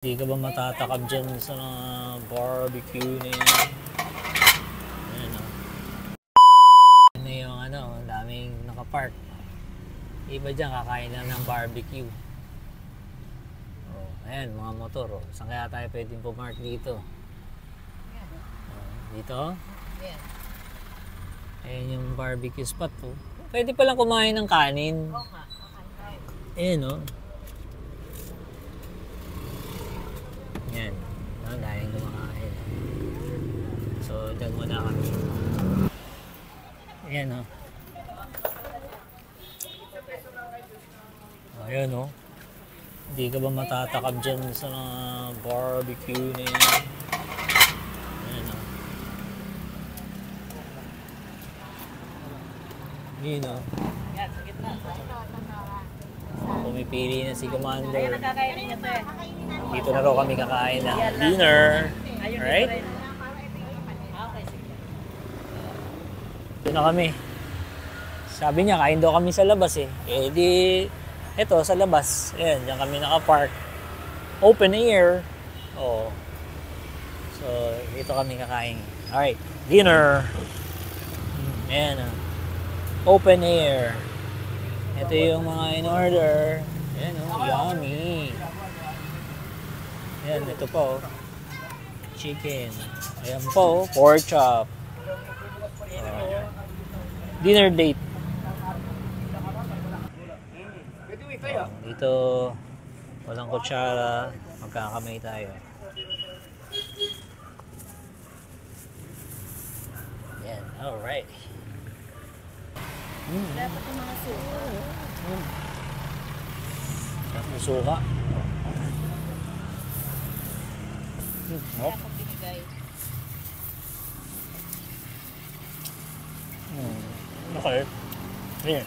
Hindi ka ba matatakab dyan sa barbecue na yan? Ayan o. Ano yung daming nakapark. Iba dyan, kakain lang ng barbecue. Oh, ayan, mga motor. Oh. Saan kaya tayo pwedeng pumark dito? Oh, dito? Ayan. Ayan yung barbecue spot po. Pwede palang kumain ng kanin. Oo nga, kakain tayo. Ayan o. Yan. Dahil kumakain. So, dyan muna kami. Ayan o. Ayan o. Hindi ka ba matatakab dyan sa barbecue na yan? Ayan o. Ayan o. Yan, sa gitna. Pumipili na si Commander. Ayan, nakakainin niya to eh. Dito na raw kami kakain ng dinner. Alright? Okay, sige. Dito na kami. Sabi niya, kain daw kami sa labas eh. Eh di, eto sa labas. Ayan, dyan kami nakapark. Open air. Oo. So, dito kami kakain. Alright, dinner. Ayan o. Open air. Ito yung mga in-order. Ayan o, yummy. Ayan, ito po. Chicken. Ayan po, pork chop. Dinner date. Dito, walang kutsara. Magkakamay tayo. Ayan, alright. Dapat yung mga suka. Tapos suka. Kaya kung binigay. Okay. Here.